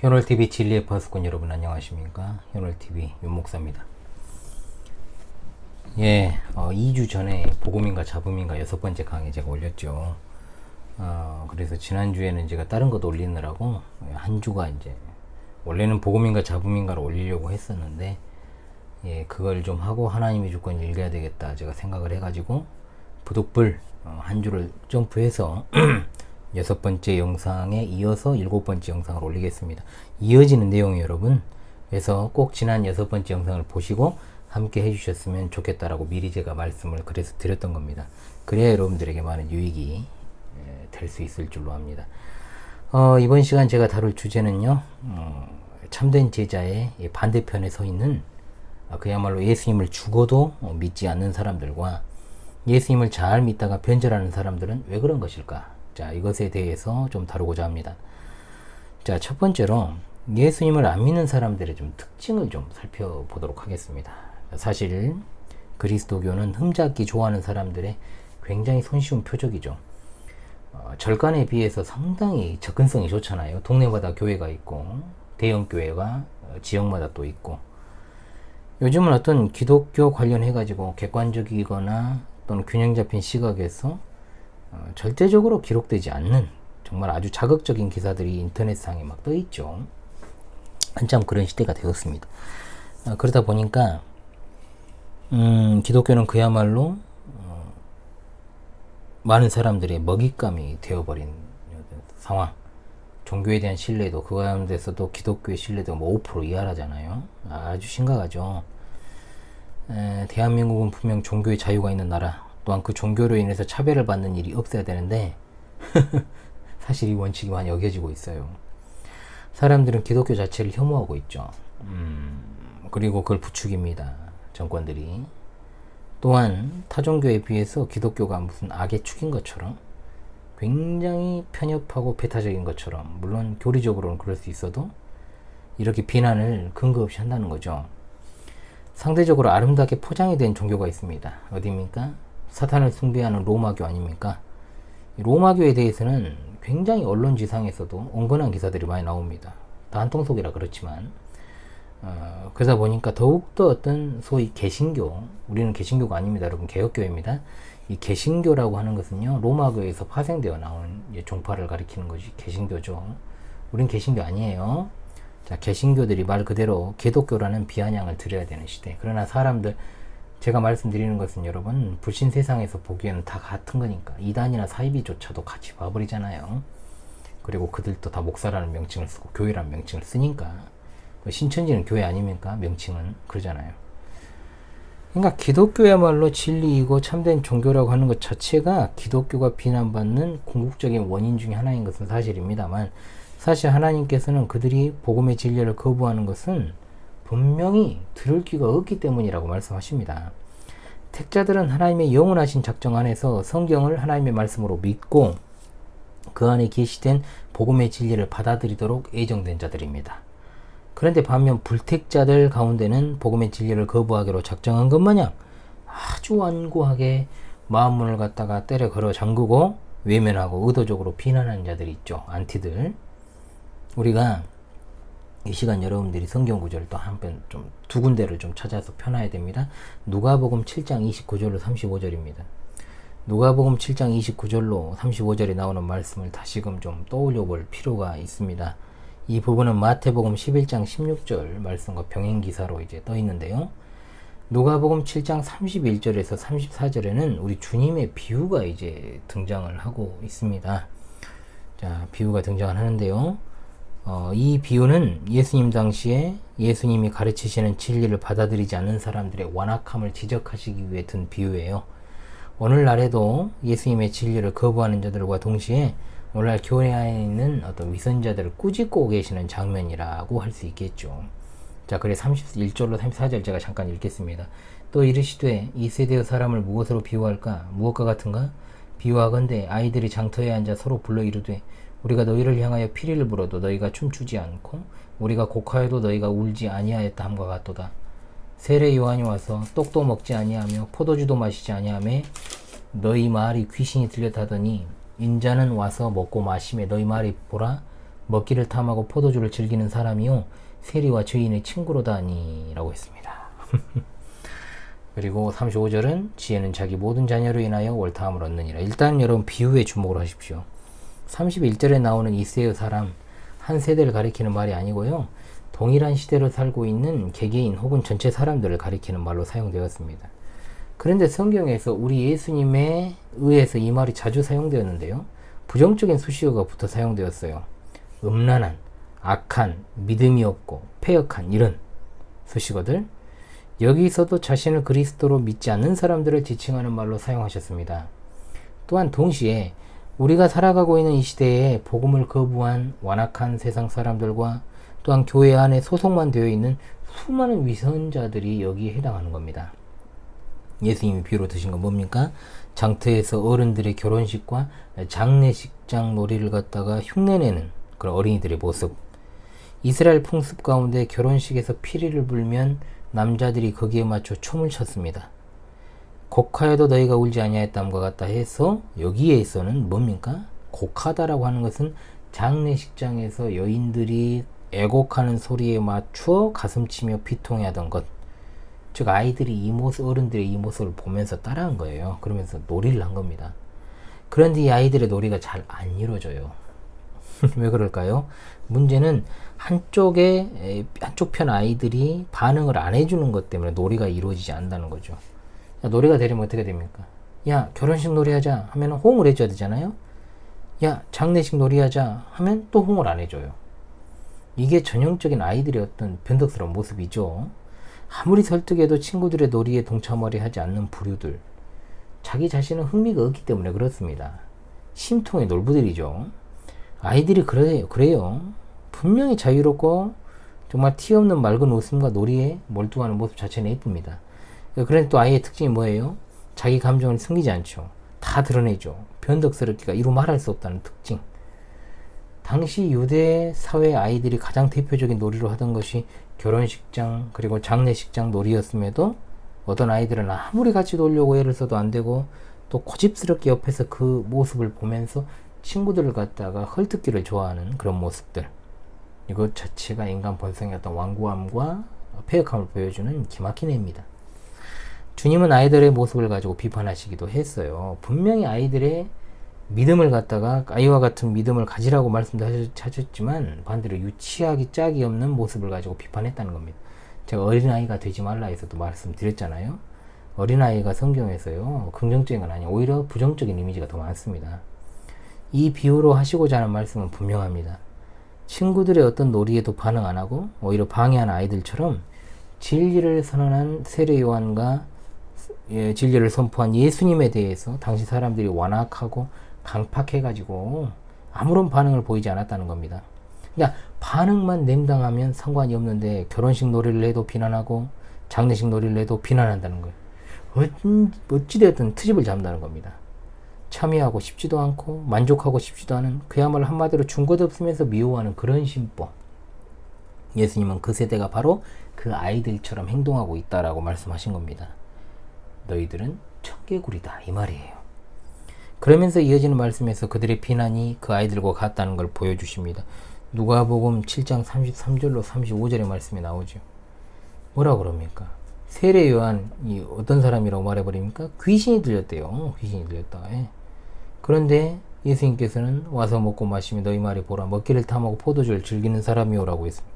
현월TV 진리의 파수꾼 여러분 안녕하십니까? 현월TV 윤목사입니다. 2주 전에 복음인가 잡음인가 6번째 강의 제가 올렸죠. 그래서 지난주에는 제가 다른 것도 올리느라고 한 주가 이제 원래는 복음인가 잡음인가를 올리려고 했었는데 그걸 좀 하고 하나님의 주권 읽어야 되겠다 제가 생각을 해가지고 부득불 한 주를 점프해서 6번째 영상에 이어서 7번째 영상을 올리겠습니다. 이어지는 내용이 여러분, 그래서 꼭 지난 6번째 영상을 보시고 함께 해주셨으면 좋겠다라고 미리 제가 말씀을 그래서 드렸던 겁니다. 그래야 여러분들에게 많은 유익이 될 수 있을 줄로 합니다. 이번 시간 제가 다룰 주제는요, 참된 제자의 반대편에 서 있는 그야말로 예수님을 죽어도 믿지 않는 사람들과 예수님을 잘 믿다가 변절하는 사람들은 왜 그런 것일까? 자, 이것에 대해서 좀 다루고자 합니다. 자, 첫 번째로 예수님을 안 믿는 사람들의 좀 특징을 좀 살펴보도록 하겠습니다. 사실 그리스도교는 흠잡기 좋아하는 사람들의 굉장히 손쉬운 표적이죠. 절간에 비해서 상당히 접근성이 좋잖아요. 동네마다 교회가 있고 대형 교회가 지역마다 또 있고, 요즘은 어떤 기독교 관련해 가지고 객관적이거나 또는 균형 잡힌 시각에서 절대적으로 기록되지 않는 정말 아주 자극적인 기사들이 인터넷상에 막 떠 있죠. 한참 그런 시대가 되었습니다. 그러다 보니까 기독교는 그야말로 많은 사람들의 먹잇감이 되어버린 상황. 종교에 대한 신뢰도, 그 가운데서도 기독교의 신뢰도 5% 이하라잖아요. 아주 심각하죠. 대한민국은 분명 종교의 자유가 있는 나라, 또한 그 종교로 인해서 차별을 받는 일이 없어야 되는데 사실 이 원칙이 많이 어겨지고 있어요. 사람들은 기독교 자체를 혐오하고 있죠. 그리고 그걸 부추깁니다. 정권들이. 또한 타종교에 비해서 기독교가 무슨 악의 축인 것처럼 굉장히 편협하고 배타적인 것처럼, 물론 교리적으로는 그럴 수 있어도 이렇게 비난을 근거 없이 한다는 거죠. 상대적으로 아름답게 포장이 된 종교가 있습니다. 어디입니까? 사탄을 숭배하는 로마교 아닙니까? 로마교에 대해서는 굉장히 언론지상에서도 온건한 기사들이 많이 나옵니다. 다 한통속이라 그렇지만 그러다 보니까 더욱더 어떤 소위 개신교, 우리는 개신교가 아닙니다. 여러분, 개혁교회입니다. 이 개신교라고 하는 것은요, 로마교에서 파생되어 나온 종파를 가리키는 것이 개신교죠. 우린 개신교 아니에요. 자, 개신교들이 말 그대로 기독교라는 비아냥을 드려야 되는 시대. 그러나 사람들, 제가 말씀드리는 것은 여러분, 불신 세상에서 보기에는 다 같은 거니까 이단이나 사이비조차도 같이 봐버리잖아요. 그리고 그들도 다 목사라는 명칭을 쓰고 교회라는 명칭을 쓰니까, 신천지는 교회 아닙니까? 명칭은 그러잖아요. 그러니까 기독교야말로 진리이고 참된 종교라고 하는 것 자체가 기독교가 비난받는 궁극적인 원인 중에 하나인 것은 사실입니다만, 사실 하나님께서는 그들이 복음의 진리를 거부하는 것은 분명히 들을 귀가 없기 때문이라고 말씀하십니다. 택자들은 하나님의 영원하신 작정 안에서 성경을 하나님의 말씀으로 믿고 그 안에 계시된 복음의 진리를 받아들이도록 예정된 자들입니다. 그런데 반면 불택자들 가운데는 복음의 진리를 거부하기로 작정한 것 마냥 아주 완고하게 마음문을 갖다가 때려 걸어 잠그고 외면하고 의도적으로 비난하는 자들이 있죠. 안티들. 우리가 이 시간 여러분들이 성경 구절을 또 한편 좀 두 군데를 좀 찾아서 펴놔야 됩니다. 누가복음 7장 29절로 35절입니다. 누가복음 7장 29절로 35절에 나오는 말씀을 다시금 좀 떠올려 볼 필요가 있습니다. 이 부분은 마태복음 11장 16절 말씀과 병행기사로 이제 떠 있는데요. 누가복음 7장 31절에서 34절에는 우리 주님의 비유가 이제 등장을 하고 있습니다. 자, 비유가 등장을 하는데요. 이 비유는 예수님 당시에 예수님이 가르치시는 진리를 받아들이지 않는 사람들의 완악함을 지적하시기 위해 든 비유예요. 오늘날에도 예수님의 진리를 거부하는 자들과 동시에 오늘날 교회 안에 있는 어떤 위선자들을 꾸짖고 계시는 장면이라고 할 수 있겠죠. 자, 그래 31절로 34절 제가 잠깐 읽겠습니다. 또 이르시되 이 세대의 사람을 무엇으로 비유할까? 무엇과 같은가? 비유하건대 아이들이 장터에 앉아 서로 불러 이르되 우리가 너희를 향하여 피리를 불어도 너희가 춤추지 않고 우리가 곡하여도 너희가 울지 아니하였다 함과 같도다. 세례 요한이 와서 떡도 먹지 아니하며 포도주도 마시지 아니하며 너희 말이 귀신이 들렸다더니 인자는 와서 먹고 마시며 너희 말이 보라 먹기를 탐하고 포도주를 즐기는 사람이요 세리와 죄인의 친구로다니 라고 했습니다. 그리고 35절은 지혜는 자기 모든 자녀로 인하여 옳다함을 얻느니라. 일단 여러분 비유에 주목을 하십시오. 31절에 나오는 이세의 사람, 한 세대를 가리키는 말이 아니고요. 동일한 시대로 살고 있는 개개인 혹은 전체 사람들을 가리키는 말로 사용되었습니다. 그런데 성경에서 우리 예수님에 의해서 이 말이 자주 사용되었는데요. 부정적인 수식어가 붙어 사용되었어요. 음란한, 악한, 믿음이 없고, 패역한 이런 수식어들. 여기서도 자신을 그리스도로 믿지 않는 사람들을 지칭하는 말로 사용하셨습니다. 또한 동시에 우리가 살아가고 있는 이 시대에 복음을 거부한 완악한 세상 사람들과 또한 교회 안에 소속만 되어 있는 수많은 위선자들이 여기에 해당하는 겁니다. 예수님이 비유로 드신 건 뭡니까? 장터에서 어른들의 결혼식과 장례식장 놀이를 갖다가 흉내내는 그런 어린이들의 모습. 이스라엘 풍습 가운데 결혼식에서 피리를 불면 남자들이 거기에 맞춰 춤을 췄습니다. 곡하여도 너희가 울지 아니하였담과 같다 해서 여기에서는 뭡니까? 곡하다라고 하는 것은 장례식장에서 여인들이 애곡하는 소리에 맞추어 가슴치며 비통해하던 것. 즉 아이들이 이 모습, 어른들의 이 모습을 보면서 따라한 거예요. 그러면서 놀이를 한 겁니다. 그런데 이 아이들의 놀이가 잘 안 이루어져요. 왜 그럴까요? 문제는 한쪽 편 아이들이 반응을 안 해주는 것 때문에 놀이가 이루어지지 않는다는 거죠. 야, 놀이가 되려면 어떻게 됩니까? 야, 결혼식 놀이하자 하면 호응을 해줘야 되잖아요. 야, 장례식 놀이하자 하면 또 호응을 안 해줘요. 이게 전형적인 아이들의 어떤 변덕스러운 모습이죠. 아무리 설득해도 친구들의 놀이에 동참하려 하지 않는 부류들. 자기 자신은 흥미가 없기 때문에 그렇습니다. 심통의 놀부들이죠. 아이들이 그래요. 분명히 자유롭고 정말 티 없는 맑은 웃음과 놀이에 몰두하는 모습 자체는 예쁩니다. 그런데 또 아이의 특징이 뭐예요? 자기 감정을 숨기지 않죠. 다 드러내죠. 변덕스럽기가 이루 말할 수 없다는 특징. 당시 유대 사회 아이들이 가장 대표적인 놀이로 하던 것이 결혼식장 그리고 장례식장 놀이였음에도 어떤 아이들은 아무리 같이 놀려고 애를 써도 안 되고 또 고집스럽게 옆에서 그 모습을 보면서 친구들을 갖다가 헐뜯기를 좋아하는 그런 모습들. 이것 자체가 인간 본성의 어떤 완고함과 패역함을 보여주는 기막힌 애입니다. 주님은 아이들의 모습을 가지고 비판하시기도 했어요. 분명히 아이들의 믿음을 갖다가 아이와 같은 믿음을 가지라고 말씀하셨지만 반대로 유치하기 짝이 없는 모습을 가지고 비판했다는 겁니다. 제가 어린아이가 되지 말라 해서도 말씀드렸잖아요. 어린아이가 성경에서요 긍정적인 건 아니에요. 오히려 부정적인 이미지가 더 많습니다. 이 비유로 하시고자 하는 말씀은 분명합니다. 친구들의 어떤 놀이에도 반응 안 하고 오히려 방해하는 아이들처럼 진리를 선언한 세례 요한과 진리를 선포한 예수님에 대해서 당시 사람들이 완악하고 강팍해가지고 아무런 반응을 보이지 않았다는 겁니다. 그러니까 반응만 냉담하면 상관이 없는데 결혼식 놀이를 해도 비난하고 장례식 놀이를 해도 비난한다는 거예요. 어찌되었든 트집을 잡는다는 겁니다. 참여하고 싶지도 않고 만족하고 싶지도 않은 그야말로 한마디로 준 것 없으면서 미워하는 그런 신법. 예수님은 그 세대가 바로 그 아이들처럼 행동하고 있다라고 말씀하신 겁니다. 너희들은 청개구리다 이 말이에요. 그러면서 이어지는 말씀에서 그들의 비난이 그 아이들과 같다는 걸 보여주십니다. 누가복음 7장 33절로 35절의 말씀이 나오죠. 뭐라 그럽니까? 세례 요한이 어떤 사람이라고 말해버립니까? 귀신이 들렸대요. 귀신이 들렸다. 예. 그런데 예수님께서는 와서 먹고 마시며 너희 말이 보라 먹기를 탐하고 포도주를 즐기는 사람이오라고 했습니다.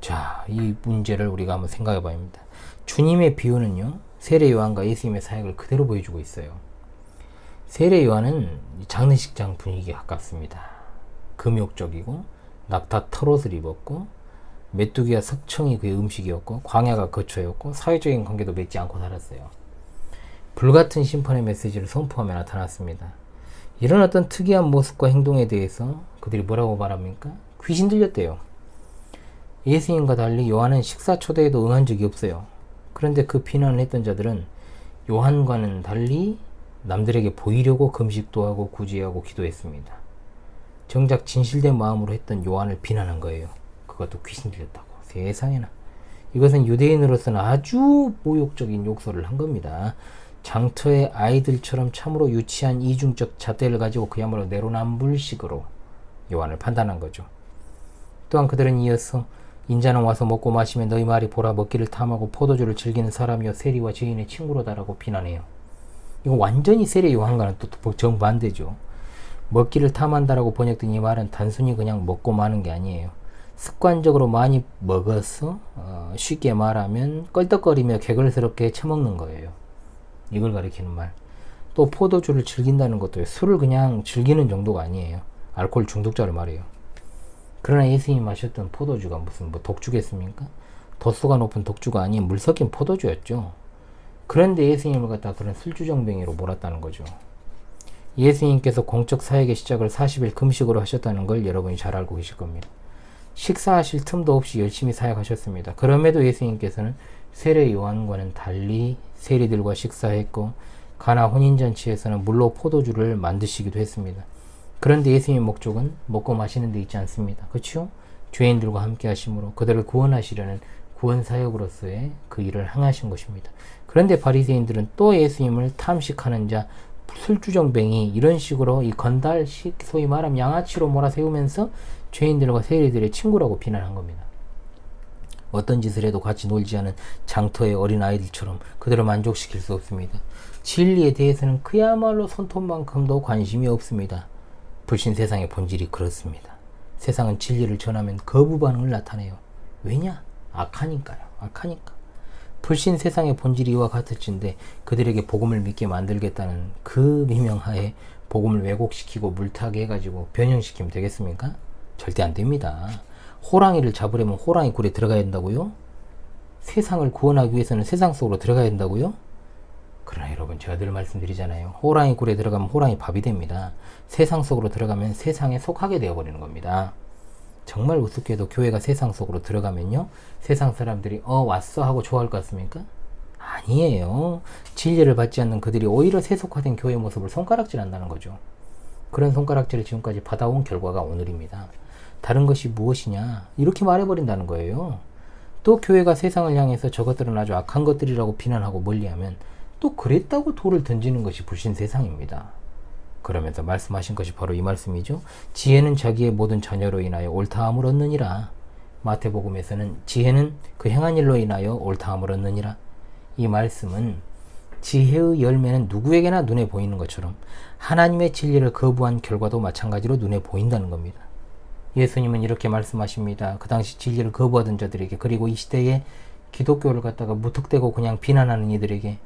자, 이 문제를 우리가 한번 생각해 봐야 합니다. 주님의 비유는요 세례 요한과 예수님의 사역을 그대로 보여주고 있어요. 세례 요한은 장례식장 분위기에 가깝습니다. 금욕적이고 낙타 털옷을 입었고 메뚜기와 석청이 그의 음식이었고 광야가 거처였고 사회적인 관계도 맺지 않고 살았어요. 불같은 심판의 메시지를 선포하며 나타났습니다. 이런 어떤 특이한 모습과 행동에 대해서 그들이 뭐라고 말합니까? 귀신 들렸대요. 예수님과 달리 요한은 식사 초대에도 응한 적이 없어요. 그런데 그 비난을 했던 자들은 요한과는 달리 남들에게 보이려고 금식도 하고 구제하고 기도했습니다. 정작 진실된 마음으로 했던 요한을 비난한 거예요. 그것도 귀신 들렸다고. 세상에나. 이것은 유대인으로서는 아주 모욕적인 욕설을 한 겁니다. 장터의 아이들처럼 참으로 유치한 이중적 잣대를 가지고 그야말로 내로남불식으로 요한을 판단한 거죠. 또한 그들은 이어서 인자는 와서 먹고 마시며 너희 말이 보라 먹기를 탐하고 포도주를 즐기는 사람이여 세리와 죄인의 친구로다라고 비난해요. 이거 완전히 세례 요한과는 또 정반대죠. 먹기를 탐한다라고 번역된 이 말은 단순히 그냥 먹고 마는 게 아니에요. 습관적으로 많이 먹어서 쉽게 말하면 껄떡거리며 개걸스럽게 처먹는 거예요. 이걸 가리키는 말. 또 포도주를 즐긴다는 것도 술을 그냥 즐기는 정도가 아니에요. 알코올 중독자를 말해요. 그러나 예수님이 마셨던 포도주가 무슨 뭐 독주겠습니까? 도수가 높은 독주가 아닌 물 섞인 포도주였죠. 그런데 예수님을 갖다 그런 술주정뱅이로 몰았다는 거죠. 예수님께서 공적 사역의 시작을 40일 금식으로 하셨다는 걸 여러분이 잘 알고 계실 겁니다. 식사하실 틈도 없이 열심히 사역하셨습니다. 그럼에도 예수님께서는 세례 요한과는 달리 세리들과 식사했고 가나 혼인잔치에서는 물로 포도주를 만드시기도 했습니다. 그런데 예수님의 목적은 먹고 마시는 데 있지 않습니다. 그렇죠? 죄인들과 함께 하심으로 그들을 구원하시려는 구원사역으로서의 그 일을 행하신 것입니다. 그런데 바리새인들은 또 예수님을 탐식하는 자, 술주정뱅이 이런 식으로 이 건달식 소위 말하면 양아치로 몰아세우면서 죄인들과 세리들의 친구라고 비난한 겁니다. 어떤 짓을 해도 같이 놀지 않은 장터의 어린 아이들처럼 그들을 만족시킬 수 없습니다. 진리에 대해서는 그야말로 손톱만큼도 관심이 없습니다. 불신 세상의 본질이 그렇습니다. 세상은 진리를 전하면 거부 반응을 나타내요. 왜냐? 악하니까요. 악하니까. 불신 세상의 본질이 이와 같을진데 그들에게 복음을 믿게 만들겠다는 그 미명하에 복음을 왜곡시키고 물타게 해가지고 변형시키면 되겠습니까? 절대 안 됩니다. 호랑이를 잡으려면 호랑이 굴에 들어가야 된다고요? 세상을 구원하기 위해서는 세상 속으로 들어가야 된다고요? 그러나 여러분 제가 늘 말씀드리잖아요. 호랑이 굴에 들어가면 호랑이 밥이 됩니다. 세상 속으로 들어가면 세상에 속하게 되어버리는 겁니다. 정말 우습게도 교회가 세상 속으로 들어가면요. 세상 사람들이 왔어 하고 좋아할 것 같습니까? 아니에요. 진리를 받지 않는 그들이 오히려 세속화된 교회 모습을 손가락질 한다는 거죠. 그런 손가락질을 지금까지 받아온 결과가 오늘입니다. 다른 것이 무엇이냐? 이렇게 말해버린다는 거예요. 또 교회가 세상을 향해서 저것들은 아주 악한 것들이라고 비난하고 멀리하면 또 그랬다고 돌을 던지는 것이 불신 세상입니다. 그러면서 말씀하신 것이 바로 이 말씀이죠. 지혜는 자기의 모든 자녀로 인하여 옳다함을 얻느니라. 마태복음에서는 지혜는 그 행한 일로 인하여 옳다함을 얻느니라. 이 말씀은 지혜의 열매는 누구에게나 눈에 보이는 것처럼 하나님의 진리를 거부한 결과도 마찬가지로 눈에 보인다는 겁니다. 예수님은 이렇게 말씀하십니다. 그 당시 진리를 거부하던 자들에게, 그리고 이 시대에 기독교를 갖다가 무턱대고 그냥 비난하는 이들에게,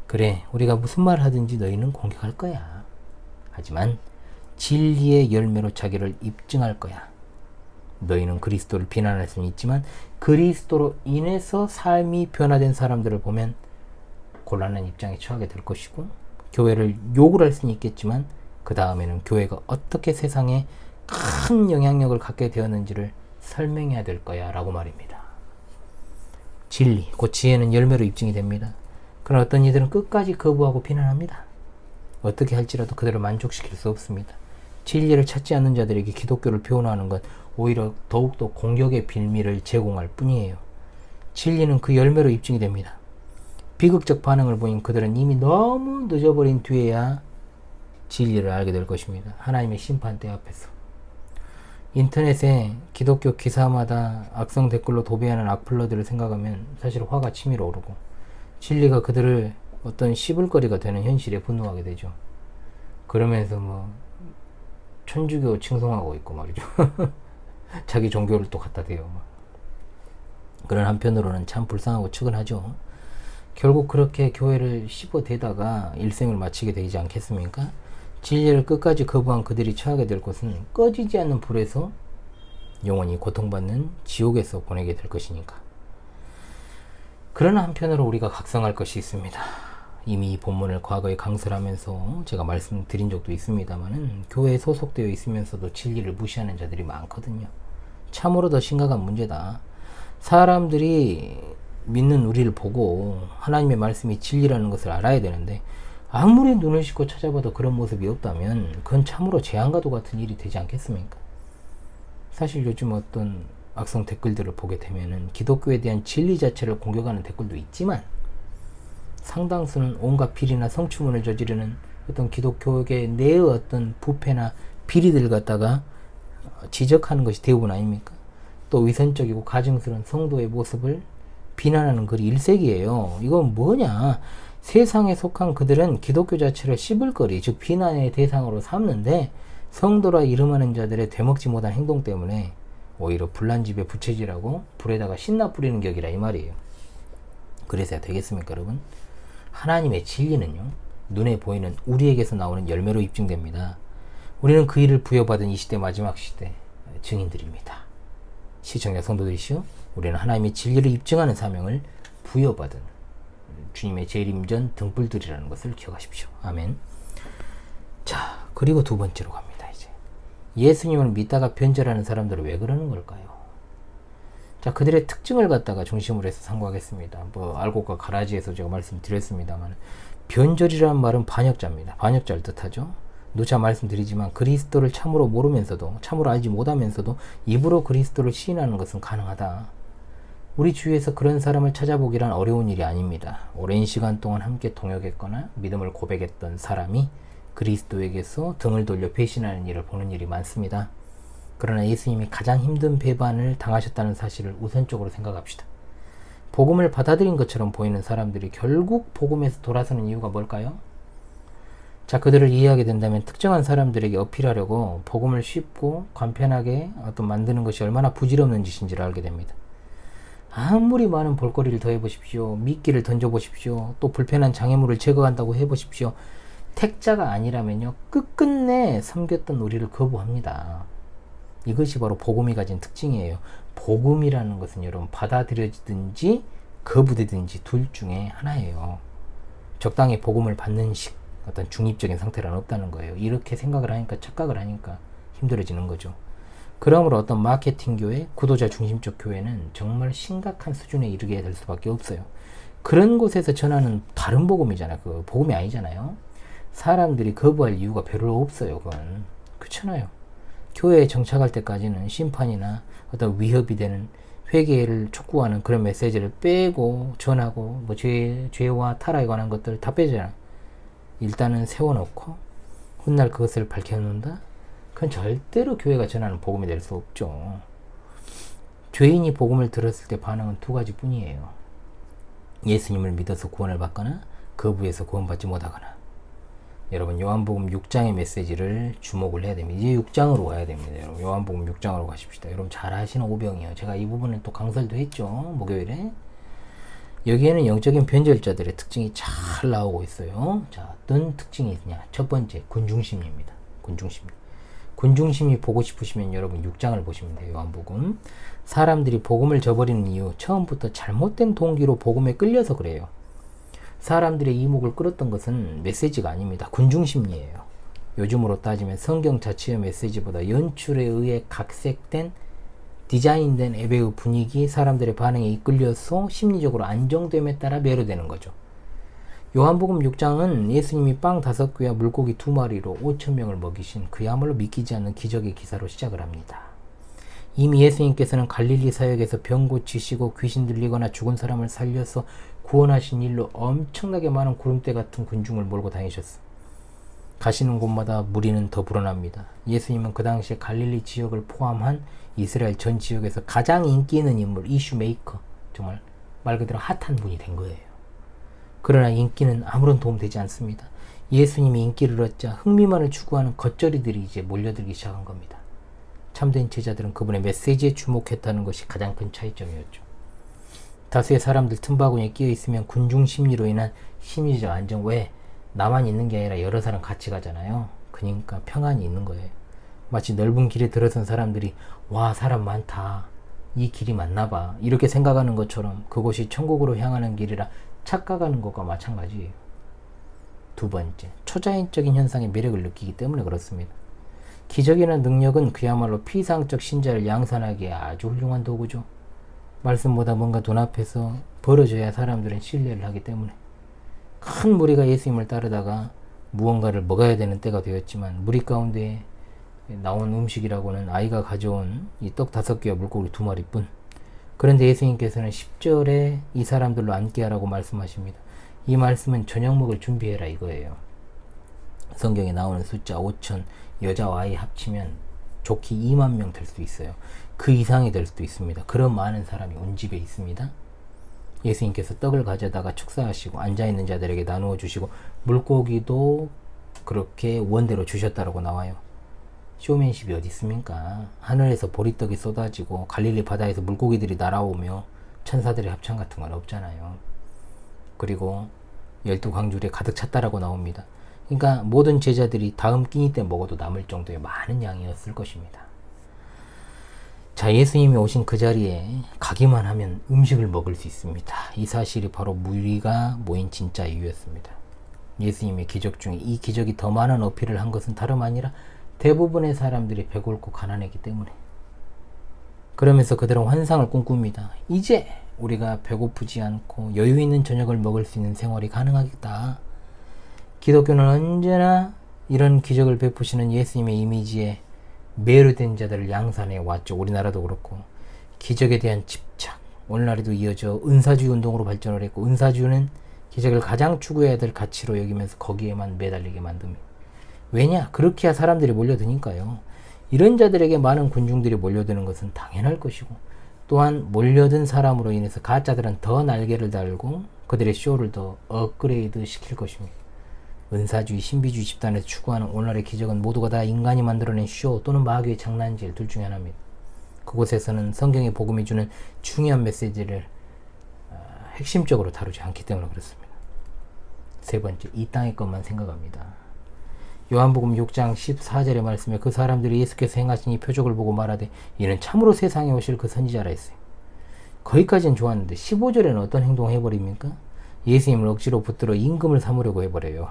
그래 우리가 무슨 말 하든지 너희는 공격할 거야. 하지만 진리의 열매로 자기를 입증할 거야. 너희는 그리스도를 비난할 수는 있지만 그리스도로 인해서 삶이 변화된 사람들을 보면 곤란한 입장에 처하게 될 것이고, 교회를 욕을 할 수는 있겠지만 그 다음에는 교회가 어떻게 세상에 큰 영향력을 갖게 되었는지를 설명해야 될 거야 라고 말입니다. 진리, 곧 지혜는 열매로 입증이 됩니다. 그러나 어떤 이들은 끝까지 거부하고 비난합니다. 어떻게 할지라도 그들을 만족시킬 수 없습니다. 진리를 찾지 않는 자들에게 기독교를 표현하는 것 오히려 더욱더 공격의 빌미를 제공할 뿐이에요. 진리는 그 열매로 입증이 됩니다. 비극적 반응을 보인 그들은 이미 너무 늦어버린 뒤에야 진리를 알게 될 것입니다. 하나님의 심판대 앞에서. 인터넷에 기독교 기사마다 악성 댓글로 도배하는 악플러들을 생각하면 사실 화가 치밀어 오르고, 진리가 그들을 어떤 씹을거리가 되는 현실에 분노하게 되죠. 그러면서 뭐 천주교 칭송하고 있고 말이죠. 자기 종교를 또 갖다 대요. 그런 한편으로는 참 불쌍하고 측은하죠. 결국 그렇게 교회를 씹어대다가 일생을 마치게 되지 않겠습니까? 진리를 끝까지 거부한 그들이 처하게 될 것은 꺼지지 않는 불에서 영원히 고통받는 지옥에서 보내게 될 것이니까. 그러나 한편으로 우리가 각성할 것이 있습니다. 이미 이 본문을 과거에 강설하면서 제가 말씀드린 적도 있습니다만은 교회에 소속되어 있으면서도 진리를 무시하는 자들이 많거든요. 참으로 더 심각한 문제다. 사람들이 믿는 우리를 보고 하나님의 말씀이 진리라는 것을 알아야 되는데, 아무리 눈을 씻고 찾아봐도 그런 모습이 없다면 그건 참으로 재앙과도 같은 일이 되지 않겠습니까? 사실 요즘 어떤 악성 댓글들을 보게 되면은 기독교에 대한 진리 자체를 공격하는 댓글도 있지만, 상당수는 온갖 비리나 성추문을 저지르는 어떤 기독교계 내의 어떤 부패나 비리들 갖다가 지적하는 것이 대부분 아닙니까? 또 위선적이고 가증스러운 성도의 모습을 비난하는 글이 일색이에요. 이건 뭐냐? 세상에 속한 그들은 기독교 자체를 씹을거리, 즉 비난의 대상으로 삼는데 성도라 이름하는 자들의 되먹지 못한 행동 때문에 오히려 불난 집에 부채질하고 불에다가 신나 뿌리는 격이라 이 말이에요. 그래서야 되겠습니까, 여러분? 하나님의 진리는요, 눈에 보이는 우리에게서 나오는 열매로 입증됩니다. 우리는 그 일을 부여받은 이 시대 마지막 시대 증인들입니다. 시청자 성도들이시여, 우리는 하나님의 진리를 입증하는 사명을 부여받은 주님의 재림 전 등불들이라는 것을 기억하십시오. 아멘. 자, 그리고 두 번째로 갑니다. 이제 예수님을 믿다가 변절하는 사람들은 왜 그러는 걸까요? 자, 그들의 특징을 갖다가 중심으로 해서 상고하겠습니다. 알곡과 가라지에서 제가 말씀드렸습니다만, 변절이라는 말은 반역자입니다. 반역자를 뜻하죠. 누차 말씀드리지만 그리스도를 참으로 모르면서도, 참으로 알지 못하면서도 입으로 그리스도를 시인하는 것은 가능하다. 우리 주위에서 그런 사람을 찾아보기란 어려운 일이 아닙니다. 오랜 시간 동안 함께 동역했거나 믿음을 고백했던 사람이 그리스도에게서 등을 돌려 배신하는 일을 보는 일이 많습니다. 그러나 예수님이 가장 힘든 배반을 당하셨다는 사실을 우선적으로 생각합시다. 복음을 받아들인 것처럼 보이는 사람들이 결국 복음에서 돌아서는 이유가 뭘까요? 자, 그들을 이해하게 된다면 특정한 사람들에게 어필하려고 복음을 쉽고 간편하게 만드는 것이 얼마나 부질없는 짓인지를 알게 됩니다. 아무리 많은 볼거리를 더해보십시오. 미끼를 던져보십시오. 또 불편한 장애물을 제거한다고 해보십시오. 택자가 아니라면요, 끝끝내 섬겼던 우리를 거부합니다. 이것이 바로 복음이 가진 특징이에요. 복음이라는 것은 여러분 받아들여지든지 거부되든지 둘 중에 하나예요. 적당히 복음을 받는 어떤 중립적인 상태는 없다는 거예요. 이렇게 생각을 하니까, 착각을 하니까 힘들어지는 거죠. 그러므로 어떤 마케팅 교회, 구도자 중심적 교회는 정말 심각한 수준에 이르게 될 수밖에 없어요. 그런 곳에서 전하는 다른 복음이잖아요. 그 복음이 아니잖아요. 사람들이 거부할 이유가 별로 없어요. 그건 그렇잖아요. 교회에 정착할 때까지는 심판이나 어떤 위협이 되는 회개를 촉구하는 그런 메시지를 빼고 전하고, 죄와 타락에 관한 것들을 다 빼잖아요. 일단은 세워놓고 훗날 그것을 밝혀놓는다? 그건 절대로 교회가 전하는 복음이 될 수 없죠. 죄인이 복음을 들었을 때 반응은 두 가지 뿐이에요. 예수님을 믿어서 구원을 받거나 거부해서 구원받지 못하거나. 여러분, 요한복음 6장의 메시지를 주목을 해야 됩니다. 이제 6장으로 가야 됩니다. 여러분, 요한복음 6장으로 가십시다. 여러분 잘 아시는 오병이에요. 제가 이 부분은 또 강설도 했죠, 목요일에. 여기에는 영적인 변절자들의 특징이 잘 나오고 있어요. 자, 어떤 특징이 있냐? 첫 번째, 군중심리입니다. 군중심리 보고 싶으시면 여러분 6장을 보시면 돼요. 요한복음. 사람들이 복음을 저버리는 이유, 처음부터 잘못된 동기로 복음에 끌려서 그래요. 사람들의 이목을 끌었던 것은 메시지가 아닙니다. 군중심리예요. 요즘으로 따지면 성경 자체의 메시지보다 연출에 의해 각색된, 디자인된 예배의 분위기, 사람들의 반응에 이끌려서 심리적으로 안정됨에 따라 매료되는 거죠. 요한복음 6장은 예수님이 빵 5개와 물고기 2마리로 5,000명을 먹이신 그야말로 믿기지 않는 기적의 기사로 시작을 합니다. 이미 예수님께서는 갈릴리 사역에서 병 고치시고 귀신 들리거나 죽은 사람을 살려서 구원하신 일로 엄청나게 많은 구름대 같은 군중을 몰고 다니셨어. 가시는 곳마다 무리는 더 불어납니다. 예수님은 그 당시에 갈릴리 지역을 포함한 이스라엘 전 지역에서 가장 인기 있는 인물, 이슈 메이커, 정말 말 그대로 핫한 분이 된 거예요. 그러나 인기는 아무런 도움 되지 않습니다. 예수님이 인기를 얻자 흥미만을 추구하는 겉절이들이 이제 몰려들기 시작한 겁니다. 참된 제자들은 그분의 메시지에 주목했다는 것이 가장 큰 차이점이었죠. 다수의 사람들 틈바구니에 끼어 있으면 군중 심리로 인한 심리적 안정, 왜? 나만 있는 게 아니라 여러 사람 같이 가잖아요. 그러니까 평안이 있는 거예요. 마치 넓은 길에 들어선 사람들이 와, 사람 많다, 이 길이 맞나 봐, 이렇게 생각하는 것처럼 그곳이 천국으로 향하는 길이라 착각하는 것과 마찬가지예요. 두 번째, 초자연적인 현상의 매력을 느끼기 때문에 그렇습니다. 기적이나 능력은 그야말로 피상적 신자를 양산하기에 아주 훌륭한 도구죠. 말씀보다 뭔가 눈앞에서 벌어져야 사람들은 신뢰를 하기 때문에. 큰 무리가 예수님을 따르다가 무언가를 먹어야 되는 때가 되었지만 무리 가운데 나온 음식이라고는 아이가 가져온 이 떡 5개와 물고기 2마리뿐. 그런데 예수님께서는 10절에 이 사람들로 앉게 하라고 말씀하십니다. 이 말씀은 저녁 먹을 준비해라 이거예요. 성경에 나오는 숫자 5,000, 여자와 아이 합치면 좋게 2만 명 될 수도 있어요. 그 이상이 될 수도 있습니다. 그런 많은 사람이 온 집에 있습니다. 예수님께서 떡을 가져다가 축사하시고 앉아있는 자들에게 나누어 주시고 물고기도 그렇게 원대로 주셨다라고 나와요. 쇼맨십이 어디 있습니까? 하늘에서 보리떡이 쏟아지고 갈릴리 바다에서 물고기들이 날아오며 천사들의 합창 같은 건 없잖아요. 그리고 12광줄에 가득 찼다라고 나옵니다. 그러니까 모든 제자들이 다음 끼니 때 먹어도 남을 정도의 많은 양이었을 것입니다. 자, 예수님이 오신 그 자리에 가기만 하면 음식을 먹을 수 있습니다. 이 사실이 바로 무리가 모인 진짜 이유였습니다. 예수님의 기적 중에 이 기적이 더 많은 어필을 한 것은 다름 아니라 대부분의 사람들이 배고프고 가난했기 때문에. 그러면서 그들은 환상을 꿈꿉니다. 이제 우리가 배고프지 않고 여유 있는 저녁을 먹을 수 있는 생활이 가능하겠다. 기독교는 언제나 이런 기적을 베푸시는 예수님의 이미지에 매료된 자들을 양산해 왔죠. 우리나라도 그렇고 기적에 대한 집착, 오늘날에도 이어져 은사주의 운동으로 발전을 했고, 은사주의는 기적을 가장 추구해야 될 가치로 여기면서 거기에만 매달리게 만듭니다. 왜냐? 그렇게 해야 사람들이 몰려드니까요. 이런 자들에게 많은 군중들이 몰려드는 것은 당연할 것이고, 또한 몰려든 사람으로 인해서 가짜들은 더 날개를 달고 그들의 쇼를 더 업그레이드 시킬 것입니다. 은사주의, 신비주의 집단에서 추구하는 오늘날의 기적은 모두가 다 인간이 만들어낸 쇼 또는 마귀의 장난질 둘 중에 하나입니다. 그곳에서는 성경의 복음이 주는 중요한 메시지를 핵심적으로 다루지 않기 때문에 그렇습니다. 세 번째, 이 땅의 것만 생각합니다. 요한복음 6장 14절의 말씀에 그 사람들이 예수께서 행하신 이 표적을 보고 말하되 이는 참으로 세상에 오실 그 선지자라 했어요. 거기까지는 좋았는데 15절에는 어떤 행동을 해버립니까? 예수님을 억지로 붙들어 임금을 삼으려고 해버려요.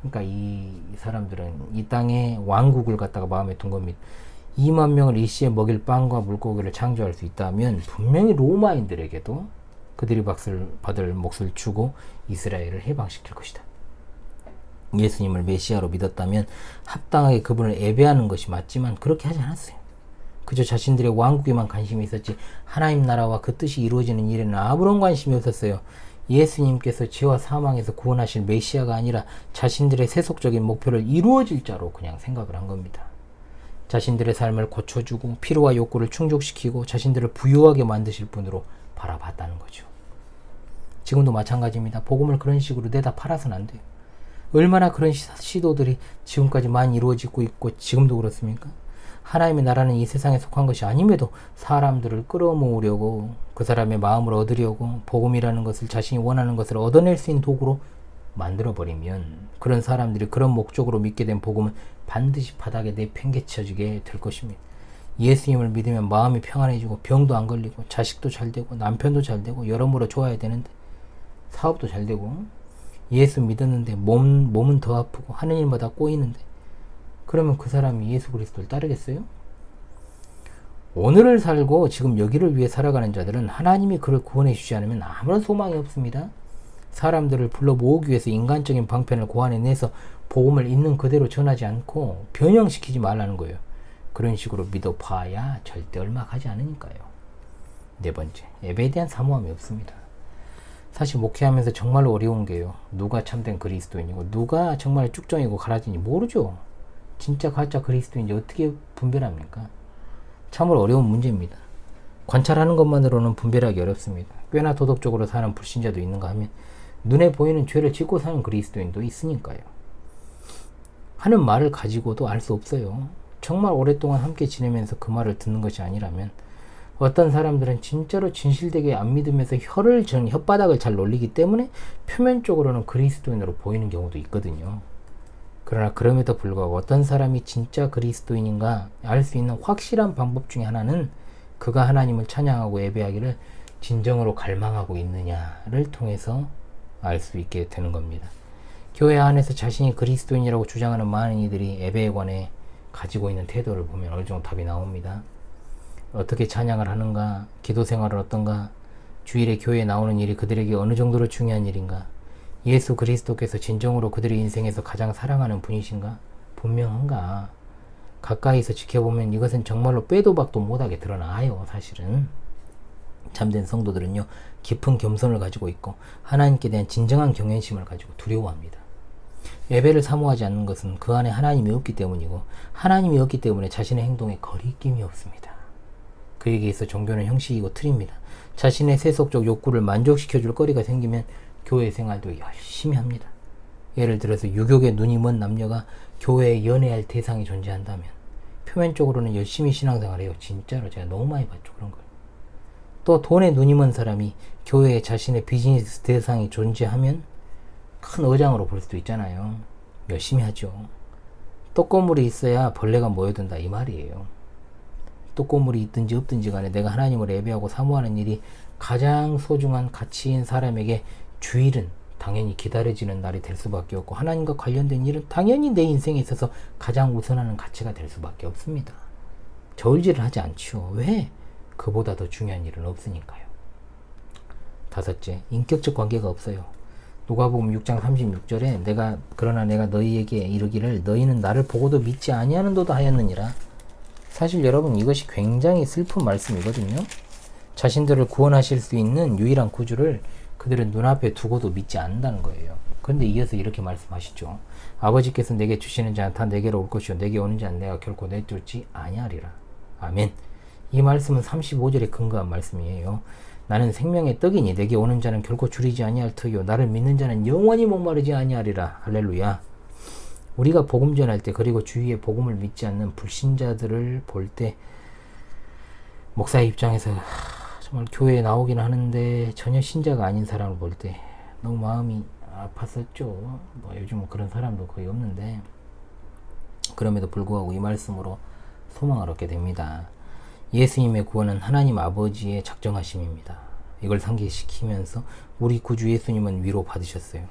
그러니까 이 사람들은 이 땅의 왕국을 갖다가 마음에 둔 겁니다. 2만 명을 일시에 먹일 빵과 물고기를 창조할 수 있다면 분명히 로마인들에게도 그들이 받을 몫을 주고 이스라엘을 해방시킬 것이다. 예수님을 메시아로 믿었다면 합당하게 그분을 예배하는 것이 맞지만 그렇게 하지 않았어요. 그저 자신들의 왕국에만 관심이 있었지 하나님 나라와 그 뜻이 이루어지는 일에는 아무런 관심이 없었어요. 예수님께서 죄와 사망에서 구원하실 메시아가 아니라 자신들의 세속적인 목표를 이루어질 자로 그냥 생각을 한 겁니다. 자신들의 삶을 고쳐주고 필요와 욕구를 충족시키고 자신들을 부유하게 만드실 분으로 바라봤다는 거죠. 지금도 마찬가지입니다. 복음을 그런 식으로 내다 팔아서는 안 돼요. 얼마나 그런 시도들이 지금까지 많이 이루어지고 있고 지금도 그렇습니까? 하나님의 나라는 이 세상에 속한 것이 아님에도 사람들을 끌어모으려고 그 사람의 마음을 얻으려고 복음이라는 것을 자신이 원하는 것을 얻어낼 수 있는 도구로 만들어버리면 그런 사람들이 그런 목적으로 믿게 된 복음은 반드시 바닥에 내팽개쳐지게 될 것입니다. 예수님을 믿으면 마음이 평안해지고 병도 안 걸리고 자식도 잘 되고 남편도 잘 되고 여러모로 좋아야 되는데 사업도 잘 되고 예수 믿었는데 몸은 더 아프고 하는 일마다 꼬이는데 그러면 그 사람이 예수 그리스도를 따르겠어요? 오늘을 살고 지금 여기를 위해 살아가는 자들은 하나님이 그를 구원해 주지 않으면 아무런 소망이 없습니다. 사람들을 불러 모으기 위해서 인간적인 방편을 고안해내서 복음을 있는 그대로 전하지 않고 변형시키지 말라는 거예요. 그런 식으로 믿어봐야 절대 얼마 가지 않으니까요. 네 번째, 예배에 대한 사모함이 없습니다. 사실 목회하면서 정말로 어려운 게요. 누가 참된 그리스도인이고 누가 정말 쭉정이고 가라지인지 모르죠. 진짜 가짜 그리스도인지 어떻게 분별합니까? 참으로 어려운 문제입니다. 관찰하는 것만으로는 분별하기 어렵습니다. 꽤나 도덕적으로 사는 불신자도 있는가 하면 눈에 보이는 죄를 짓고 사는 그리스도인도 있으니까요. 하는 말을 가지고도 알 수 없어요. 정말 오랫동안 함께 지내면서 그 말을 듣는 것이 아니라면 어떤 사람들은 진짜로 진실되게 안 믿으면서 혓바닥을 잘 놀리기 때문에 표면적으로는 그리스도인으로 보이는 경우도 있거든요. 그러나 그럼에도 불구하고 어떤 사람이 진짜 그리스도인인가 알 수 있는 확실한 방법 중에 하나는 그가 하나님을 찬양하고 예배하기를 진정으로 갈망하고 있느냐를 통해서 알 수 있게 되는 겁니다. 교회 안에서 자신이 그리스도인이라고 주장하는 많은 이들이 예배에 관해 가지고 있는 태도를 보면 어느 정도 답이 나옵니다. 어떻게 찬양을 하는가, 기도 생활은 어떤가, 주일에 교회에 나오는 일이 그들에게 어느 정도로 중요한 일인가, 예수 그리스도께서 진정으로 그들의 인생에서 가장 사랑하는 분이신가, 분명한가. 가까이서 지켜보면 이것은 정말로 빼도 박도 못하게 드러나요. 사실은 참된 성도들은요, 깊은 겸손을 가지고 있고 하나님께 대한 진정한 경외심을 가지고 두려워합니다. 예배를 사모하지 않는 것은 그 안에 하나님이 없기 때문이고, 하나님이 없기 때문에 자신의 행동에 거리낌이 없습니다. 그에게 있어 종교는 형식이고 틀입니다. 자신의 세속적 욕구를 만족시켜줄 거리가 생기면 교회 생활도 열심히 합니다. 예를 들어서 유교계 눈이 먼 남녀가 교회에 연애할 대상이 존재한다면 표면적으로는 열심히 신앙생활을 해요. 진짜로 제가 너무 많이 봤죠, 그런 걸. 또 돈에 눈이 먼 사람이 교회에 자신의 비즈니스 대상이 존재하면 큰 어장으로 볼 수도 있잖아요. 열심히 하죠. 떡고물이 있어야 벌레가 모여든다, 이 말이에요. 떡고물이 있든지 없든지 간에 내가 하나님을 예배하고 사모하는 일이 가장 소중한 가치인 사람에게 주일은 당연히 기다려지는 날이 될 수밖에 없고, 하나님과 관련된 일은 당연히 내 인생에 있어서 가장 우선하는 가치가 될 수밖에 없습니다. 저울질을 하지 않죠. 왜? 그보다 더 중요한 일은 없으니까요. 다섯째, 인격적 관계가 없어요. 누가복음 6장 36절에 그러나 내가 너희에게 이르기를 너희는 나를 보고도 믿지 아니하는도다 하였느니라. 사실 여러분, 이것이 굉장히 슬픈 말씀이거든요. 자신들을 구원하실 수 있는 유일한 구주를 그들은 눈앞에 두고도 믿지 않는다는 거예요. 그런데 이어서 이렇게 말씀하시죠. 아버지께서 내게 주시는 자는 다 내게로 올 것이요 내게 오는 자는 내가 결코 내쫓지 아니하리라. 아멘. 이 말씀은 35절에 근거한 말씀이에요. 나는 생명의 떡이니 내게 오는 자는 결코 줄이지 아니할 터요 나를 믿는 자는 영원히 목마르지 아니하리라. 할렐루야. 우리가 복음 전할 때, 그리고 주위에 복음을 믿지 않는 불신자들을 볼 때, 목사의 입장에서 정말 교회에 나오긴 하는데 전혀 신자가 아닌 사람을 볼 때 너무 마음이 아팠었죠. 뭐 요즘은 그런 사람도 거의 없는데, 그럼에도 불구하고 이 말씀으로 소망을 얻게 됩니다. 예수님의 구원은 하나님 아버지의 작정하심입니다. 이걸 상기시키면서 우리 구주 예수님은 위로 받으셨어요.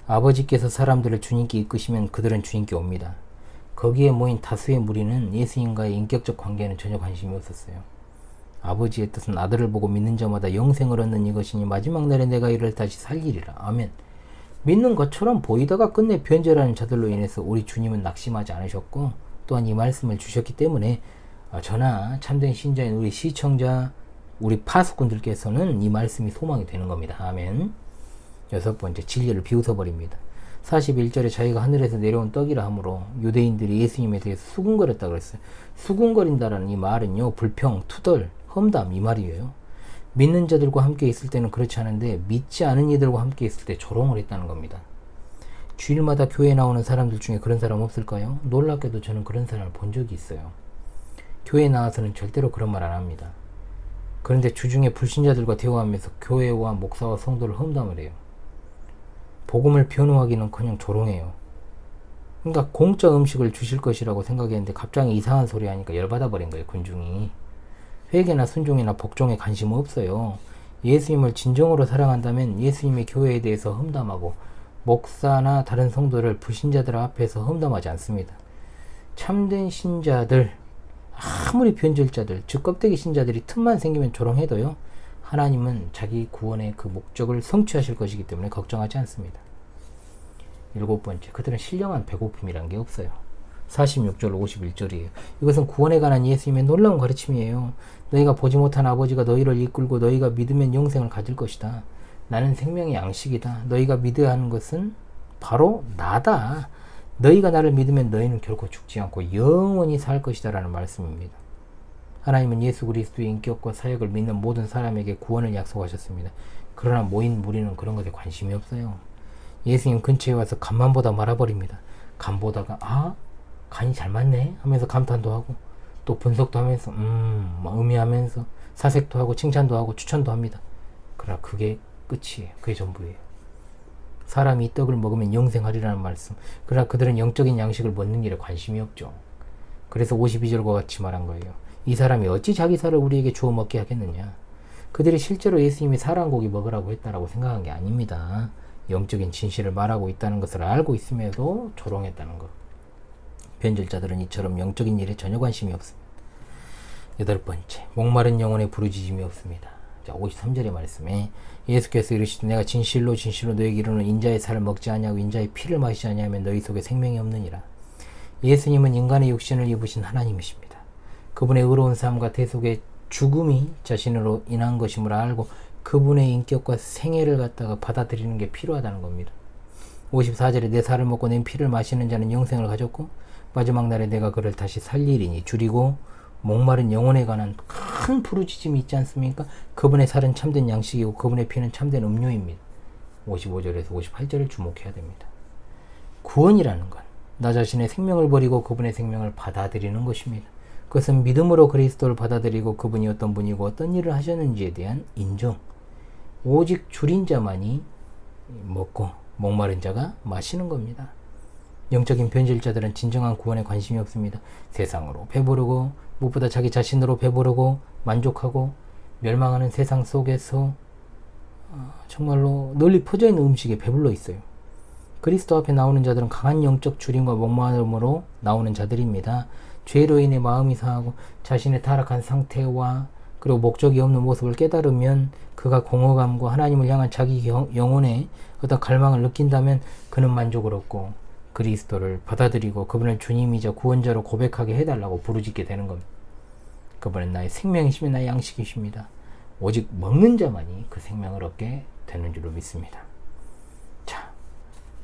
아버지께서 사람들을 주님께 이끄시면 그들은 주님께 옵니다. 거기에 모인 다수의 무리는 예수님과의 인격적 관계에는 전혀 관심이 없었어요. 아버지의 뜻은 아들을 보고 믿는 자마다 영생을 얻는 이것이니 마지막 날에 내가 이를 다시 살리리라. 아멘. 믿는 것처럼 보이다가 끝내 변절하는 자들로 인해서 우리 주님은 낙심하지 않으셨고, 또한 이 말씀을 주셨기 때문에 저나 참된 신자인 우리 시청자, 우리 파수꾼들께서는 이 말씀이 소망이 되는 겁니다. 아멘. 여섯 번째, 진리를 비웃어버립니다. 41절에 자기가 하늘에서 내려온 떡이라 하므로 유대인들이 예수님에 대해서 수군거렸다 그랬어요. 수군거린다라는 이 말은요, 불평, 투덜, 험담 이 말이에요. 믿는 자들과 함께 있을 때는 그렇지 않은데 믿지 않은 이들과 함께 있을 때 조롱을 했다는 겁니다. 주일마다 교회에 나오는 사람들 중에 그런 사람 없을까요? 놀랍게도 저는 그런 사람을 본 적이 있어요. 교회에 나와서는 절대로 그런 말 안 합니다. 그런데 주중에 불신자들과 대화하면서 교회와 목사와 성도를 험담을 해요. 복음을 변호하기는커녕 조롱해요. 그러니까 공짜 음식을 주실 것이라고 생각했는데 갑자기 이상한 소리 하니까 열받아 버린 거예요, 군중이. 회개나 순종이나 복종에 관심 없어요. 예수님을 진정으로 사랑한다면 예수님의 교회에 대해서 험담하고, 목사나 다른 성도를 불신자들 앞에서 험담하지 않습니다. 참된 신자들, 아무리 변절자들, 즉 껍데기 신자들이 틈만 생기면 조롱해도요, 하나님은 자기 구원의 그 목적을 성취하실 것이기 때문에 걱정하지 않습니다. 일곱 번째, 그들은 신령한 배고픔이란 게 없어요. 46절 51절이에요. 이것은 구원에 관한 예수님의 놀라운 가르침이에요. 너희가 보지 못한 아버지가 너희를 이끌고 너희가 믿으면 영생을 가질 것이다. 나는 생명의 양식이다. 너희가 믿어야 하는 것은 바로 나다. 너희가 나를 믿으면 너희는 결코 죽지 않고 영원히 살 것이다 라는 말씀입니다. 하나님은 예수 그리스도의 인격과 사역을 믿는 모든 사람에게 구원을 약속하셨습니다. 그러나 모인 무리는 그런 것에 관심이 없어요. 예수님 근처에 와서 간만 보다 말아버립니다. 간 보다가 간이 잘 맞네 하면서 감탄도 하고, 또 분석도 하면서 의미하면서 사색도 하고 칭찬도 하고 추천도 합니다. 그러나 그게 끝이에요. 그게 전부예요. 사람이 이 떡을 먹으면 영생하리라는 말씀. 그러나 그들은 영적인 양식을 먹는 일에 관심이 없죠. 그래서 52절과 같이 말한 거예요. 이 사람이 어찌 자기 살을 우리에게 주워 먹게 하겠느냐. 그들이 실제로 예수님이 사람고기 먹으라고 했다라고 생각한 게 아닙니다. 영적인 진실을 말하고 있다는 것을 알고 있음에도 조롱했다는 것. 변절자들은 이처럼 영적인 일에 전혀 관심이 없습니다. 여덟 번째, 목마른 영혼에 부르짖음이 없습니다. 자, 53절의 말씀에 예수께서 이르시되 내가 진실로 진실로 너에게 이르노니 인자의 살을 먹지 아니하고 인자의 피를 마시지 아니하면 너희 속에 생명이 없느니라. 예수님은 인간의 육신을 입으신 하나님이십니다. 그분의 의로운 삶과 대속의 죽음이 자신으로 인한 것임을 알고 그분의 인격과 생애를 갖다가 받아들이는 게 필요하다는 겁니다. 54절에 내 살을 먹고 내 피를 마시는 자는 영생을 가졌고 마지막 날에 내가 그를 다시 살리리니 줄이고 목마른 영혼에 관한 큰 부르짖음이 있지 않습니까? 그분의 살은 참된 양식이고 그분의 피는 참된 음료입니다. 55절에서 58절을 주목해야 됩니다. 구원이라는 건 나 자신의 생명을 버리고 그분의 생명을 받아들이는 것입니다. 그것은 믿음으로 그리스도를 받아들이고 그분이 어떤 분이고 어떤 일을 하셨는지에 대한 인정. 오직 줄인 자만이 먹고 목마른 자가 마시는 겁니다. 영적인 변질자들은 진정한 구원에 관심이 없습니다. 세상으로 배부르고 무엇보다 자기 자신으로 배부르고 만족하고 멸망하는 세상 속에서 정말로 널리 퍼져 있는 음식에 배불러 있어요. 그리스도 앞에 나오는 자들은 강한 영적 줄임과 목마름으로 나오는 자들입니다. 죄로 인해 마음이 상하고 자신의 타락한 상태와 그리고 목적이 없는 모습을 깨달으면 그가 공허감과 하나님을 향한 자기 영혼의 어떤 갈망을 느낀다면 그는 만족을 얻고 그리스도를 받아들이고 그분을 주님이자 구원자로 고백하게 해달라고 부르짖게 되는 겁니다. 그분은 나의 생명이시며 나의 양식이십니다. 오직 먹는 자만이 그 생명을 얻게 되는 줄로 믿습니다. 자,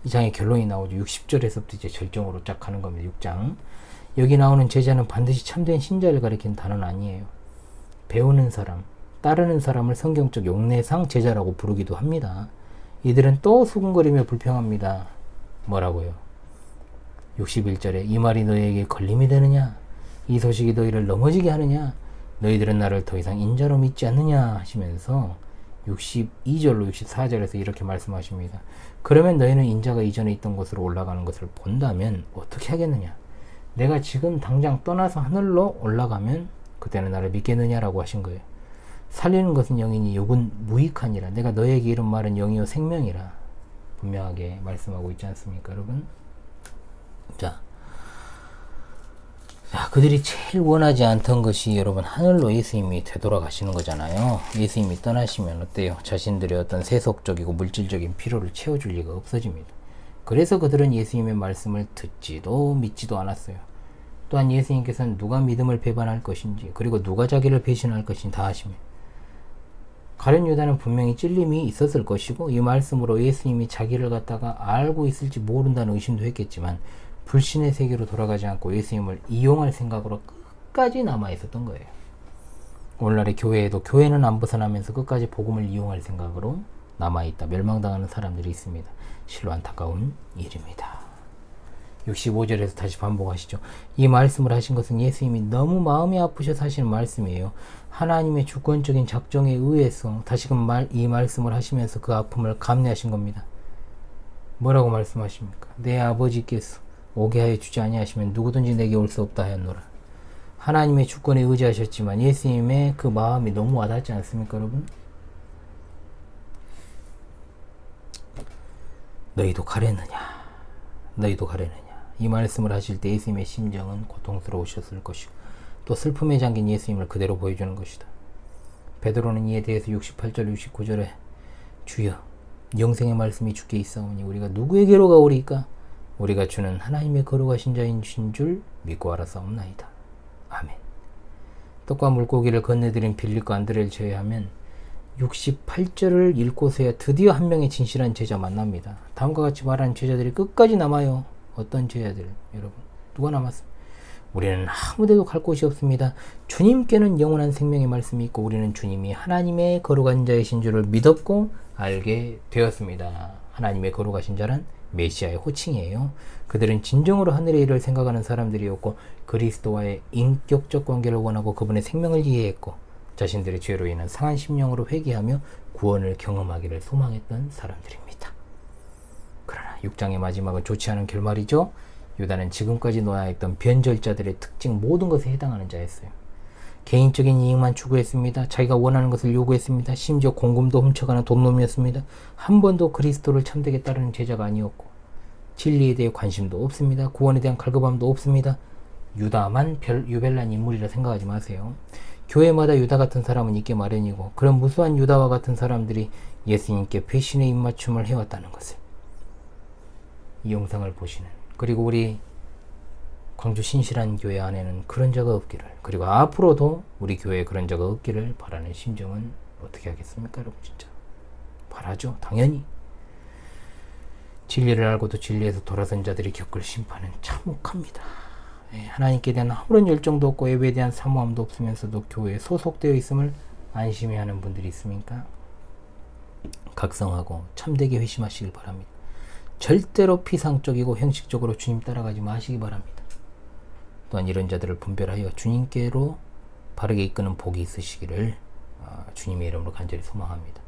이 장의 결론이 나오죠. 60절에서부터 이제 절정으로 쫙 가는 겁니다. 6장. 여기 나오는 제자는 반드시 참된 신자를 가리키는 단어는 아니에요. 배우는 사람, 따르는 사람을 성경적 용례상 제자라고 부르기도 합니다. 이들은 또 수군거리며 불평합니다. 뭐라고요? 61절에 이 말이 너희에게 걸림이 되느냐? 이 소식이 너희를 넘어지게 하느냐? 너희들은 나를 더 이상 인자로 믿지 않느냐? 하시면서 62절로 64절에서 이렇게 말씀하십니다. 그러면 너희는 인자가 이전에 있던 곳으로 올라가는 것을 본다면 어떻게 하겠느냐? 내가 지금 당장 떠나서 하늘로 올라가면 그때는 나를 믿겠느냐라고 하신 거예요. 살리는 것은 영이니 욕은 무익하니라. 내가 너에게 이런 말은 영이요 생명이라 분명하게 말씀하고 있지 않습니까, 여러분? 자, 그들이 제일 원하지 않던 것이 여러분 하늘로 예수님이 되돌아가시는 거잖아요. 예수님이 떠나시면 어때요? 자신들의 어떤 세속적이고 물질적인 필요를 채워줄 리가 없어집니다. 그래서 그들은 예수님의 말씀을 듣지도 믿지도 않았어요. 또한 예수님께서는 누가 믿음을 배반할 것인지 그리고 누가 자기를 배신할 것인지 다 아십니다. 가룟 유다는 분명히 찔림이 있었을 것이고 이 말씀으로 예수님이 자기를 갖다가 알고 있을지 모른다는 의심도 했겠지만 불신의 세계로 돌아가지 않고 예수님을 이용할 생각으로 끝까지 남아 있었던 거예요. 오늘날의 교회에도 교회는 안 벗어나면서 끝까지 복음을 이용할 생각으로 남아있다 멸망당하는 사람들이 있습니다. 실로 안타까운 일입니다. 65절에서 다시 반복하시죠. 이 말씀을 하신 것은 예수님이 너무 마음이 아프셔서 하시는 말씀이에요. 하나님의 주권적인 작정에 의해서 다시금 이 말씀을 하시면서 그 아픔을 감내하신 겁니다. 뭐라고 말씀하십니까? 내 아버지께서 오게 하여 주지 아니하시면 누구든지 내게 올 수 없다 하였노라. 하나님의 주권에 의지하셨지만 예수님의 그 마음이 너무 와닿지 않습니까, 여러분? 너희도 가려느냐? 너희도 가려느냐? 이 말씀을 하실 때 예수님의 심정은 고통스러우셨을 것이고 또 슬픔에 잠긴 예수님을 그대로 보여주는 것이다. 베드로는 이에 대해서 68절 69절에 주여 영생의 말씀이 주께 있사오니 우리가 누구에게로 가오리까? 우리가 주는 하나님의 거룩하신 자인 줄 믿고 알았사옵나이다. 아멘. 떡과 물고기를 건네드린 빌립과 안드레를 제외하면 68절을 읽고서야 드디어 한 명의 진실한 제자 만납니다. 다음과 같이 말하는 제자들이 끝까지 남아요. 어떤 제자들? 여러분 누가 남았습니까? 우리는 아무데도 갈 곳이 없습니다. 주님께는 영원한 생명의 말씀이 있고 우리는 주님이 하나님의 거룩한 자이신 줄을 믿었고 알게 되었습니다. 하나님의 거룩하신 자란 메시아의 호칭이에요. 그들은 진정으로 하늘의 일을 생각하는 사람들이었고 그리스도와의 인격적 관계를 원하고 그분의 생명을 이해했고 자신들의 죄로 인한 상한 심령으로 회개하며 구원을 경험하기를 소망했던 사람들입니다. 그러나 6장의 마지막은 좋지 않은 결말이죠. 유다는 지금까지 놓아있던 변절자들의 특징 모든 것에 해당하는 자였어요. 개인적인 이익만 추구했습니다. 자기가 원하는 것을 요구했습니다. 심지어 공금도 훔쳐가는 돈놈이었습니다. 한 번도 그리스도를 참되게 따르는 제자가 아니었고 진리에 대해 관심도 없습니다. 구원에 대한 갈급함도 없습니다. 유다만 유별난 인물이라 생각하지 마세요. 교회마다 유다 같은 사람은 있게 마련이고 그런 무수한 유다와 같은 사람들이 예수님께 배신의 입맞춤을 해왔다는 것을 이 영상을 보시는 그리고 우리 광주 신실한 교회 안에는 그런 자가 없기를 그리고 앞으로도 우리 교회에 그런 자가 없기를 바라는 심정은 어떻게 하겠습니까, 여러분? 진짜 바라죠, 당연히. 진리를 알고도 진리에서 돌아선 자들이 겪을 심판은 참혹합니다. 하나님께 대한 아무런 열정도 없고 예배에 대한 사모함도 없으면서도 교회에 소속되어 있음을 안심해하는 분들이 있습니까? 각성하고 참되게 회심하시길 바랍니다. 절대로 피상적이고 형식적으로 주님 따라가지 마시기 바랍니다. 또한 이런 자들을 분별하여 주님께로 바르게 이끄는 복이 있으시기를 주님의 이름으로 간절히 소망합니다.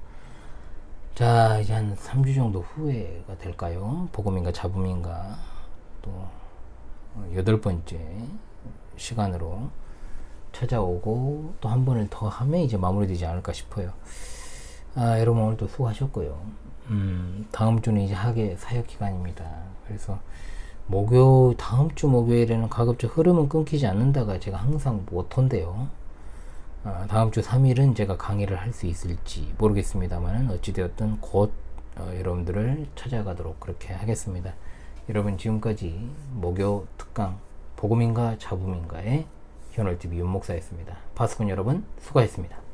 자, 이제 한 3주 정도 후에가 될까요? 복음인가 잡음인가 또 8번째 시간으로 찾아오고 또 한 번을 더 하면 이제 마무리되지 않을까 싶어요. 여러분 오늘도 수고하셨고요. 다음 주는 이제 학예 사역 기간입니다. 그래서 다음 주 목요일에는 가급적 흐름은 끊기지 않는다가 제가 항상 모토인데요. 다음 주 3일은 제가 강의를 할 수 있을지 모르겠습니다만 어찌되었든 곧 여러분들을 찾아가도록 그렇게 하겠습니다. 여러분 지금까지 목요 특강 복음인가 잡음인가의 현월TV 윤목사였습니다. 파수꾼 여러분 수고하셨습니다.